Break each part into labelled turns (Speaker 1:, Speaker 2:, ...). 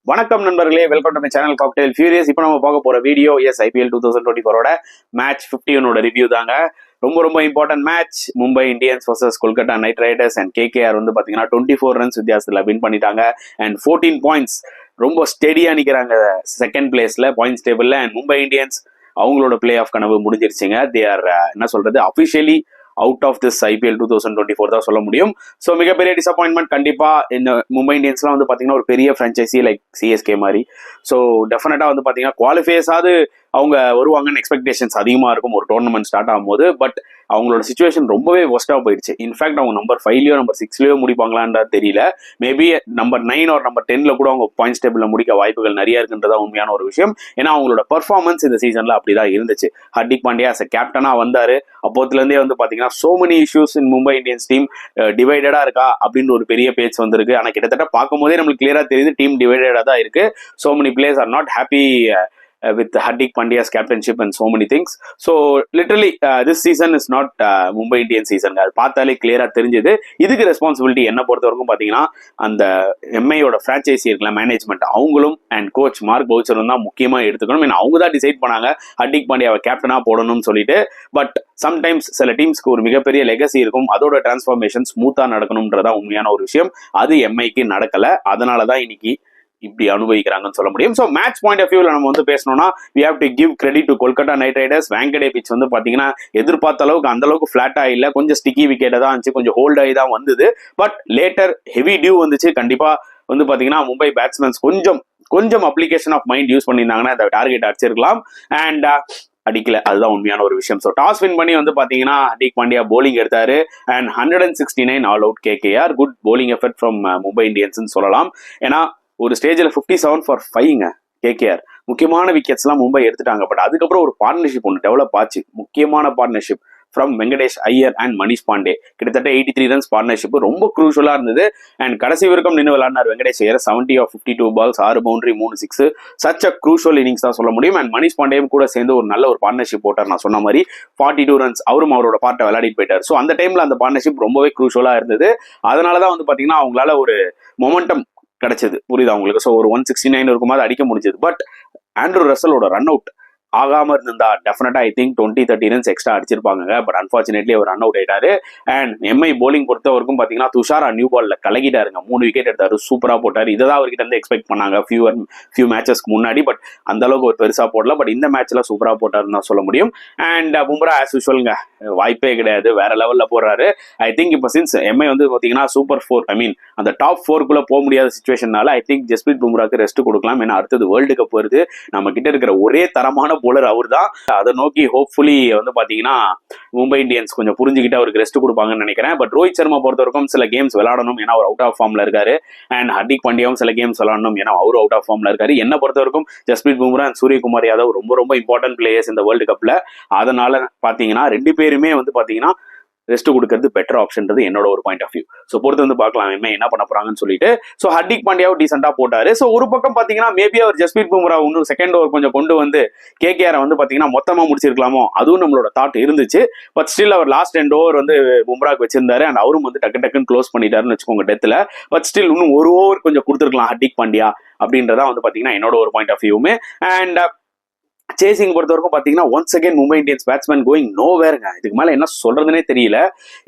Speaker 1: வணக்கம் நண்பர்களே, welcome to my channel cocktail furious. இப்போ நம்ம பார்க்க போற வீடியோ IPL 2024 மேட்ச் 15 ரிவ்யூ தாங்க. ரொம்ப important match. Mumbai Indians versus Kolkata Knight Riders and KKR வந்து பாத்தீங்கன்னா 24 ரன்ஸ் வித்தியாசத்துல வின் பண்ணிட்டாங்க அண்ட் 14 பாயிண்ட்ஸ். ரொம்ப ஸ்டெடியா நிக்கிறாங்க செகண்ட் பிளேஸ்ல பாயிண்ட்ஸ் டேபிள்ல. அண்ட் மும்பை இந்தியன்ஸ் அவங்களோட பிளே ஆஃப் கனவு முடிஞ்சிருச்சுங்க. தே ஆர் என்ன சொல்றது, officially out of this IPL 2024 தான் சொல்ல முடியும். ஸோ மிகப்பெரிய டிசப்பாயின்மெண்ட் கண்டிப்பா. இந்த மும்பை இந்தியன்ஸ்லாம் வந்து பாத்தீங்கன்னா ஒரு பெரிய ஃப்ரான்ச்சைசி லைக் CSK மாதிரி. ஸோ டெஃபினட்டா வந்து பாத்தீங்கன்னா குவாலிஃபைஸாவது அவங்க வருவாங்கன்னு எக்ஸ்பெக்டேஷன்ஸ் அதிகமாக இருக்கும் ஒரு டோர்னமெண்ட் ஸ்டார்ட் ஆகும்போது. பட் அவங்களோட சுச்சுவேஷன் ரொம்பவே ஒஸ்ட்டாக போயிடுச்சு. இன்ஃபேக்ட் அவங்க நம்பர் 5லயோ நம்பர் 6லயோ முடிப்பாங்களான்னு தெரியல. மேபி நம்பர் 9 ஒரு நம்பர் 10ல கூட அவங்க பாயிண்ட்ஸ் டேபிளில் முடிக்க வாய்ப்புகள் நிறைய இருக்குன்றதா உண்மையான ஒரு விஷயம். ஏன்னா அவங்களோட பர்ஃபார்மன்ஸ் இந்த சீசன்ல அப்படிதான் இருந்துச்சு. ஹர்திக் பாண்டியா as a கேப்டனா வந்தாரு. அப்போதுலேருந்தே வந்து பாத்தீங்கன்னா so many issues in Mumbai Indians team. டிவைடடா இருக்கா அப்படின்னு ஒரு பெரிய பேச்சு வந்திருக்கு. ஆனால் கிட்டத்தட்ட பார்க்கும் போதே நம்மளுக்கு கிளியரா தெரியுது டீம் டிவைடடா தான் இருக்கு. so many players are not happy with Hardik Pandya's captainship and so many things. So literally this season is not Mumbai Indians season. அது பார்த்தாலே கிளியரா தெரிஞ்சது. இதுக்கு ரெஸ்பான்சிபிலிட்டி என்ன பொறுத்த வரைக்கும் பாத்தீங்கன்னா அந்த MIயோட பிரான்ச்சைசி இருக்குல்ல, மேனேஜ்மெண்ட், அவங்களும் அண்ட் கோச் மார்க் பவுச்சரும் தான் முக்கியமா எடுத்துக்கணும். ஏன்னா அவங்க தான் டிசைட் பண்ணாங்க ஹர்திக் பாண்டியாவை கேப்டனா போடணும்னு சொல்லிட்டு. பட் சம்டைம்ஸ் சில டீம்ஸ்க்கு ஒரு மிகப்பெரிய லெகசி இருக்கும், அதோட டிரான்ஸ்ஃபார்மேஷன் ஸ்மூத்தா நடக்கணும்ன்றதா உண்மையான ஒரு விஷயம். அது MIக்கு நடக்கல. அதனாலதான் இன்னைக்கு இப்படி அனுபவிக்கிறாங்கன்னு சொல்ல முடியும். ஸோ மேட்ச் பாயிண்ட் ஆஃப் வியூவில் நம்ம வந்து பேசணும்னா we have to give credit to Kolkata Knight Riders. Wankhede pitch வந்து பாத்தீங்கன்னா எதிர்பார்த்த அளவுக்கு அந்த அளவுக்கு ஃபிளாட்டா இல்ல, கொஞ்சம் ஸ்டிக்கி விக்கெட்டை தான் இருந்துச்சு, கொஞ்சம் ஹோல்ட் ஆகி தான் வந்தது. பட் லேட்டர் ஹெவி டியூ வந்துச்சு. கண்டிப்பா வந்து பாத்தீங்கன்னா மும்பை பேட்ஸ்மேன்ஸ் கொஞ்சம் அப்ளிகேஷன் ஆஃப் மைண்ட் யூஸ் பண்ணியிருந்தாங்கன்னா அந்த டார்கெட் அடிச்சிருக்கலாம். அண்ட் அடிக்கல, அதுதான் உண்மையான ஒரு விஷயம். ஸோ டாஸ் வின் பண்ணி வந்து பாத்தீங்கன்னா ஹர்திக் பாண்டியா போலிங் எடுத்தாரு and 169 all out KKR. Good polling effort from Mumbai Indians சொல்லலாம். ஏன்னா ஒரு ஸ்டேஜில் 57 for 5ங்க KKR. முக்கியமான விக்கெட்ஸ் எல்லாம் மும்பை எடுத்துட்டாங்க. பட் அதுக்கப்புறம் ஒரு பார்ட்னர்ஷிப் ஒன்று டெவலப் ஆச்சு, முக்கியமான partnership from Venkatesh Iyer and Manish Pandey. கிட்டத்தட்ட 83 ரன்ஸ் பார்ட்னர்ஷிப் ரொம்ப குரூஷலா இருந்தது. அண்ட் கடைசி வரைக்கும் நின்று விளையாடினார் Venkatesh Iyer. 70 of 52 balls, 6 boundary, 3 6. Such a crucial innings தான் சொல்ல முடியும். அண்ட் மணிஷ் பாண்டேயும் கூட சேர்ந்து ஒரு நல்ல ஒரு பார்ட்னர்ஷிப் போட்டார். நான் சொன்ன மாதிரி 42 ரன்ஸ் அவரும் அவரோட பார்ட்டை விளையாடிட்டு போயிட்டார். ஸோ அந்த டைம்ல அந்த பார்ட்னர்ஷிப் ரொம்பவே குரூஷலா இருந்தது. அதனாலதான் வந்து பாத்தீங்கன்னா அவங்களால ஒரு மொமெண்டம் கிடைச்சது, புரியுதா உங்களுக்கு? ஸோ ஒரு 169 இருக்கும்போது அடிக்க முடிஞ்சது. பட் ஆண்ட்ரூ ரசலோட ரன் அவுட் ஆகாம இருந்தா டெஃபினட்டா ஐ திங்க் 20-30 ரன்ஸ் எக்ஸ்ட்ரா அடிச்சிருப்பாங்க. பட் அன்பார்ச்சுனேட்லி அவர் ரன் அவுட் ஆயிட்டாரு. அண்ட் MI போலிங் பொறுத்த வரைக்கும் பாத்தீங்கன்னா துஷாரா நியூ பால்ல கலகிட்டாருங்க. 3 விக்கெட் எடுத்தாரு, சூப்பரா போட்டாரு. இதை தான் அவர்கிட்ட இருந்து எக்ஸ்பெக்ட் பண்ணாங்க ஃபியூ மேட்சஸ்க்கு முன்னாடி. பட் அந்த அளவுக்கு ஒரு பெருசா போடல. பட் இந்த மேட்ச்ல சூப்பரா போட்டாருன்னு தான் சொல்ல முடியும். அண்ட் பும்ரா ஆஸ் யூஷுவல்ங்க, வாய்ப்பே கிடையாது, வேற லெவல்ல போடுறாரு. ஐ திங்க் இப்போ சின்ஸ் MI வந்து பாத்தீங்கன்னா சூப்பர் 4, ஐ மீன் அந்த டாப் 4குள்ள போக முடியாத சிச்சுவேஷனால ஐ திங்க் ஜஸ்பிரீத் பும்ராக்கு ரெஸ்ட் கொடுக்கலாம். ஏன்னா அடுத்தது வேர்ல்டு கப் வருது. நம்ம கிட்ட இருக்கிற ஒரே தரமான போலர் அவர் தான். அதை நோக்கி ஹோப்ஃபுல்லி வந்து பாத்தீங்கன்னா மும்பை இந்தியன்ஸ் கொஞ்சம் புரிஞ்சுக்கிட்டு அவருக்கு ரெஸ்ட் கொடுப்பாங்கன்னு நினைக்கிறேன். பட் ரோஹித் சர்மா பொறுத்த வரைக்கும் சில கேம்ஸ் விளையாடணும், ஏன்னா அவர் அவுட் ஆஃப் ஃபார்ம்ல இருக்காரு. அண்ட் ஹர்திக் பாண்டியாவும் சில கேம்ஸ் விளையாடணும், ஏன்னா அவரும் அவுட் ஆஃப் ஃபார்ம்ல இருக்காரு. என்ன பொறுத்த வரைக்கும் ஜஸ்பிரீத் பும்ரா அண்ட் சூரியகுமார் யாதவ் ரொம்ப இம்பார்ட்டன்ட் பிளேயர்ஸ் இந்த வேர்ல்டு கப்ல. அதனால பாத்தீங்கன்னா 2 பேருமே வந்து பாத்தீங்கன்னா ரெஸ்ட் கொடுக்கறது பெட்டர் ஆப்ஷன்றது என்னோட ஒரு பாயிண்ட் ஆஃப் வியூ. ஸோ பொறுத்து வந்து பார்க்கலாம் என்ன பண்ண போறாங்கன்னு சொல்லிட்டு. ஸோ ஹர்திக் பாண்டியாவும் டீசெண்டா போட்டாரு. ஸோ ஒரு பக்கம் பாத்தீங்கன்னா மேபி அவர் ஜஸ்பிரீத் பும்ரா இன்னும் செகண்ட் ஓவர் கொஞ்சம் கொண்டு வந்து KKR வந்து பாத்தீங்கன்னா மொத்தமா முடிச்சிருக்கலாமோ, அதுவும் நம்மளோட தாட் இருந்துச்சு. பட் ஸ்டில் அவர் லாஸ்ட் 2 ஓவர் வந்து பும்ராக்கு வச்சிருந்தாரு அண்ட் அவரும் வந்து டக்குன்னு க்ளோஸ் பண்ணிட்டாருன்னு வச்சுக்கோங்க டெத்ல. பட் ஸ்டில் இன்னும் ஒரு ஓவர் கொஞ்சம் கொடுத்துருக்கலாம் ஹர்திக் பாண்டியா அப்படின்றதா வந்து பாத்தீங்கன்னா என்னோட ஒரு பாயிண்ட் ஆஃப் வியூமே. அண்ட் சேசிங் பொறுத்த வரைக்கும் பாத்தீங்கன்னா once again Mumbai Indians batsman going நோவேர்ங்க. இதுக்கு மேல என்ன சொல்றதுனே தெரியல.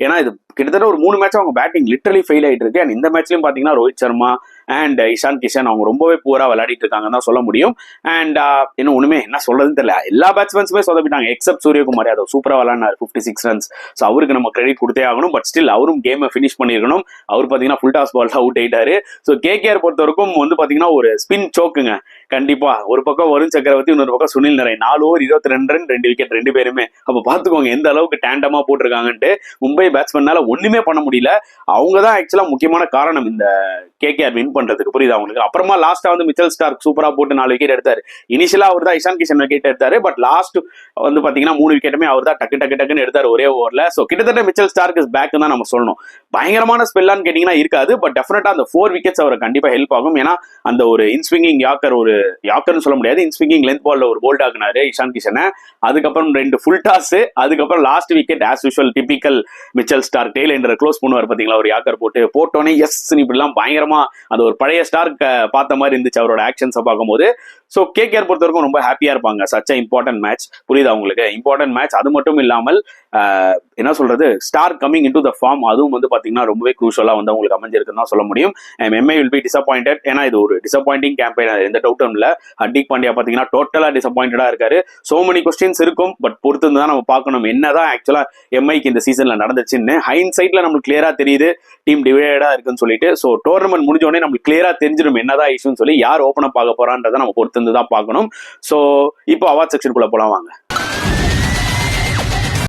Speaker 1: ஏன்னா இது கிட்டத்தட்ட ஒரு 3 மேட்ச் அவங்க பேட்டிங் லிட்டரலி ஃபெயில் ஆயிட்டு இருக்கு. அண்ட் இந்த மேட்ச்லயும் பாத்தீங்கன்னா ரோஹித் சர்மா அண்ட் இஷான் கிஷன் அவங்க ரொம்பவே பூரா விளையாடிட்டு இருக்காங்கன்னு தான் சொல்ல முடியும். அண்ட் இன்னும் ஒண்ணுமே என்ன சொல்றதுன்னு தெரியல. எல்லா பேட்ஸ்மேன்ஸுமே சொதப்பிட்டாங்க எக்ஸப்ட் சூரியகுமார் யாதவ். சூப்பரா விளையாடினார், 56 ரன்ஸ். ஸோ அவருக்கு நம்ம கிரெடிட் கொடுத்தே ஆகணும். பட் ஸ்டில் அவரும் கேமை ஃபினிஷ் பண்ணிருக்கணும். அவர் பாத்தீங்கன்னா ஃபுல் டாஸ் பால் அவுட் ஆயிட்டாரு. ஸோ KKR பொறுத்த வரைக்கும் வந்து பாத்தீங்கன்னா ஒரு ஸ்பின் சோக்குங்க. கண்டிப்பா ஒரு பக்கம் வருண் சக்கரவர்த்தி, இன்னொரு பக்கம் Sunil Naren. 4 over 22 run 2 wicket 2 பேருமே. அப்ப பாத்துக்கோங்க எந்த அளவுக்கு டேண்டமா போட்டிருக்காங்கன்ட்டு. மும்பை பேட்ஸ்மேனால ஒண்ணுமே பண்ண முடியல. அவங்க தான் ஆக்சுவலா முக்கியமான காரணம் இந்த KKR வின் பண்றதுக்கு, புரியுது அவங்களுக்கு. அப்புறமா லாஸ்டா வந்து மிச்சல் ஸ்டார்க் சூப்பரா போட்டு 4 விக்கெட் எடுத்தாரு. இனிஷியலா அவர் தான் இஷான் கிஷன் விக்கெட் எடுத்தாரு. பட் லாஸ்ட் வந்து பாத்தீங்கன்னா 3 விக்கெட்டுமே அவர் தான் டக்குன்னு எடுத்தாரு ஒரே ஓவர்ல. சோ கிட்டத்தட்ட மிச்சல் ஸ்டார்க் இஸ் பேக் தான் நம்ம சொல்லணும். பயங்கரமான ஸ்பெல்லான்னு கேட்டீங்கன்னா இருக்காது. பட் டெஃபினட்டா அந்த 4 விக்கெட்ஸ் அவரை கண்டிப்பா ஹெல்ப் ஆகும். ஏன்னா அந்த ஒரு இன்ஸ்விங்கிங் யாக்கர்னு சொல்ல முடியாது, இன்ஸ்விங்கிங் லென்த் பால்ல ஒரு போல்ட் ஆகினாரு இஷான் கிஷனை. அதுக்கப்புறம் 2 ஃபுல் டாஸ், அதுக்கப்புறம் last wicket as usual typical Mitchell Stark tail என்ற க்ளோஸ் பண்ணுவார் பாத்தீங்களா, ஒரு யாக்கர் போட்டோன்னே எஸ் இப்படிலாம் பயங்கரமா அந்த அது ஒரு பழைய ஸ்டார் பார்த்த மாதிரி இருந்துச்சு அவரோட ஆக்ஷன்ஸை பார்க்கும்போது. ஸோ கேகேஆர் பொறுத்த வரைக்கும் ரொம்ப ஹாப்பியா இருப்பாங்க. சச் இம்பார்ட்டன்ட் மேட்ச், புரியுதா உங்களுக்கு? Important match. அது மட்டும் இல்லாமல் என்ன சொல்றது, star coming in to the form, அதுவும் வந்து பாத்தீங்கன்னா ரொம்பவே க்ரூஷலா வந்து அவங்களுக்கு அமைஞ்சிருக்குன்னு தான் சொல்ல முடியும். Mi will be disappointed. ஏன்னா இது ஒரு டிசப்பாயிண்டிங் கேம்பெயின், எந்த டவுட்டும் இல்லை. ஹர்திக் பாண்டியா பாத்தீங்கன்னா டோட்டலா டிசப்பாயிண்டடா இருக்காரு. சோ மெனி கொஸ்டின்ஸ் இருக்கும், பட் பொறுத்து தான் நம்ம பார்க்கணும் என்னதான் ஆக்சுவலா எம்ஐக்கு இந்த சீசன்ல நடந்துச்சுன்னு. ஹைண்ட் சைட்ல நம்மளுக்கு கிளியரா தெரியுது டீம் டிவைடா இருக்குன்னு சொல்லிட்டு. ஸோ டோர்னமெண்ட் முடிஞ்ச உடனே நம்மளுக்கு கிளியரா தெரிஞ்சிடும் என்னதான் இஷ்யூன்னு சொல்லி, யார் ஓப்பன் அப் ஆக போறான்றதை நம்ம பொறுத்து தான் பார்க்கணும். ஸோ இப்போ அவார்ட் செக்ஷனுக்குள்ள போலாம் வாங்க.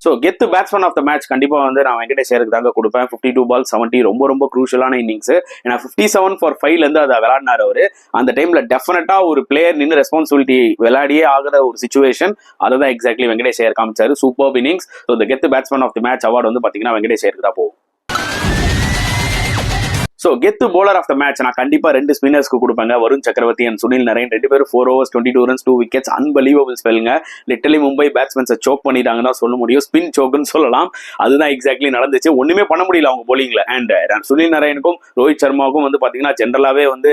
Speaker 1: ஸோ கெத்து பேட்ஸ்மேன் ஆஃப் த மேட்ச் கண்டிப்பா வந்து நான் வெங்கடேஷ் ஐயருக்கு தாங்க கொடுப்பேன். 52 பால் 70, ரொம்ப ரொம்ப க்ரூஷியலான இன்னிங்ஸ். ஏன்னா 57 for 5 அதை விளையாடினார் அவரு. அந்த டைம்ல டெஃபினட்டா ஒரு பிளேயர் நின்று ரெஸ்பான்சிபிலிட்டி விளையாடியே ஆகிற ஒரு சுச்சுவேஷன், அதை தான் எக்ஸாக்ட்லி வெங்கடேஷ் ஐயர் காமிச்சாரு. Super innings. ஸோ இந்த கெத்து batsman of the match award வந்து பாத்தீங்கன்னா வெங்கடேஷ் ஐயருக்கு தான் போகும். ஸோ கெத்து போலர் ஆஃப் த மேட்ச் நான் கண்டிப்பா 2 ஸ்பின்னர்ஸ்க்கு கொடுப்பேங்க. வருண் சக்கரவர்த்தி அண்ட் சுனில் நரேன், 2 பேரும் 4 overs 22 runs 2 wickets. அன்பிலீவபிள் ஸ்பெல்லுங்க. லிட்டரலி மும்பை பேட்ஸ்மேன்ஸை சோக் பண்ணிட்டாங்க தான் சொல்ல முடியும். ஸ்பின் சோக்குன்னு சொல்லலாம். அதுதான் எக்ஸாக்ட்லி நடந்துச்சு. ஒண்ணுமே பண்ண முடியல அவங்க போலிங்ல. அண்ட் சுனில் நரேனுக்கும் ரோஹித் சர்மாவுக்கும் வந்து பாத்தீங்கன்னா ஜென்ரலாவே வந்து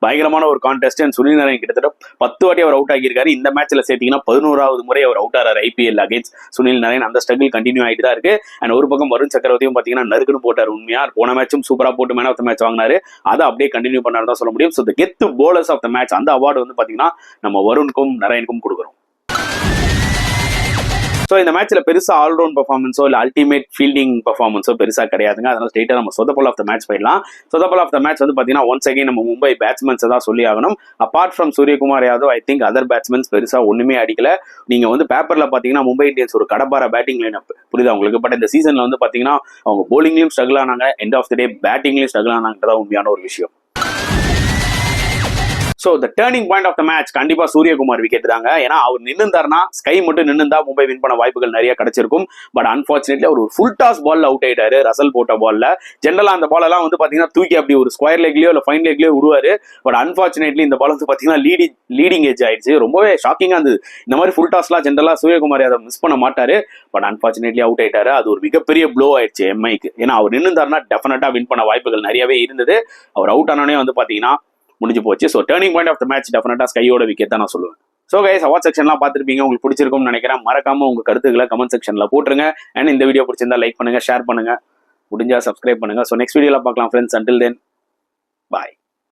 Speaker 1: பயங்கரமான ஒரு கான்டெஸ்ட். அண்ட் சுனில் நரேன் கிட்டத்தட்ட 10 வாட்டி அவர் அவுட் ஆகியிருக்காரு. இந்த மேட்ச்ல சேர்த்தீங்கன்னா 11வது முறை அவர் அவுட் ஆறாரு ஐபிஎல் அகைன்ஸ்ட் சுனில் நரேன். அந்த ஸ்ட்ரகிள் கண்டினியூ ஆகிட்டு தான் இருக்கு. அண்ட் ஒரு பக்கம் வருண் சக்கரவர்த்தியும் பாத்தீங்கன்னா நறுக்குன்னு போட்டார். உண்மையா போன மேட்சும் சூப்பரா போட்டு மேன் ஆஃப் த மேட்ச் வாங்கினாரு. அதை அப்படியே கண்டினியூ பண்ணாரு தான் சொல்ல முடியும். ஸோ தி கெத்து போலர்ஸ் ஆஃப் த மேட்ச் அந்த அவார்டு வந்து பாத்தீங்கன்னா நம்ம வருணுக்கும் நரேனுக்கும் கொடுக்குறோம். ஸோ இந்த மேட்ச்ல பெருசா ஆல்ரவுண்ட் பர்ஃபார்மன்ஸோ இல்லை அல்டிமேட் ஃபீல்டிங் பர்ஃபார்மன்ஸோ பெருசா கிடையாதுங்க. அதனால ஸ்ட்ரெயிட்டா நம்ம சொதப்பல் ஆஃப் த மேட்ச் போயிடலாம். சொதப்பல் ஆஃப் த மேட்ச் வந்து பாத்தீங்கன்னா ஒன்ஸ் அகைன் நம்ம மும்பை பேட்ஸ்மேன்ஸ் தான் சொல்லி ஆகணும். Apart from Suryakumar Yadav, I think other batsmen பெருசா ஒண்ணுமே அடிக்கல. நீங்க வந்து பேப்பர்ல பாத்தீங்கன்னா மும்பை இந்தியன்ஸ் ஒரு கடப்பார பேட்டிங் லைன் அப், புரியுதா உங்களுக்கு? பட் இந்த சீசன்ல வந்து பாத்தீங்கன்னா அவங்க போலிங்லயும் ஸ்ட்ரகிள் ஆனாங்க, எண்ட் ஆஃப் த டே பேட்டிங்லயும் ஸ்ட்ரகிள் ஆனாங்கன்றதான் உண்மையான ஒரு விஷயம். So the turning point of the match கண்டிப்பா சூரியகுமார் விக்கெட் தாங்க. ஏன்னா அவர் நின்றுந்தாருன்னா, ஸ்கை மட்டும் நின்றுந்தா மும்பை வின் பண்ண வாய்ப்புகள் நிறைய கிடைச்சிருக்கும். பட் அன்பார்ச்சுனேட்லி அவர் ஒரு ஃபுல் டாஸ் பால்ல அவுட் ஆயிட்டாரு. ரசல் போட்ட பால்ல. ஜென்ரலா அந்த பால் எல்லாம் வந்து பாத்தீங்கன்னா தூக்கி அப்படி ஒரு ஸ்கொயர் லெக்லயோ இல்ல ஃபைன் லெக்லயோ விடுவாரு. பட் அன்பார்ச்சுனேட்லி இந்த பால் வந்து பாத்தீங்கன்னா லீடிங் எட்ஜ் ஆயிடுச்சு. ரொம்பவே ஷாக்கிங்கா இருந்தது. இந்த மாதிரி ஃபுல் டாஸ்லாம் ஜென்ரலா சூரியகுமார் அதை மிஸ் பண்ண மாட்டாரு. பட் அன்பார்ச்சுனேட்லி அவுட் ஆயிட்டாரு. அது ஒரு மிகப்பெரிய ப்ளோ ஆயிடுச்சு எம்ஐக்கு. ஏன்னா அவர் நின்றுந்தாருன்னா டெஃபினட்டா வின் பண்ண வாய்ப்புகள் நிறையவே இருந்தது. அவர் அவுட் ஆனோடனே வந்து பாத்தீங்கன்னா முடிஞ்சு போச்சு. So turning point of the match definitely ஸ்கையோட விக்கெட் தான் நான் சொல்லுவேன். ஸோ கைஸ், அவார்ட் செக்ஷன்லாம் பார்த்துருப்பீங்க, உங்களுக்கு பிடிச்சிருக்கும்னு நினைக்கிறேன். மறக்காம உங்க கருத்துக்களை கமெண்ட் செக்ஷன்ல போட்டுருங்க. அண்ட் இந்த வீடியோ பிடிச்சிருந்தா லைக் பண்ணுங்க, ஷேர் பண்ணுங்க, முடிஞ்சா சப்ஸ்கிரைப் பண்ணுங்க. ஸோ நெக்ஸ்ட் வீடியோல பார்க்கலாம் ஃப்ரெண்ட்ஸ். அண்டில் தென் பாய்.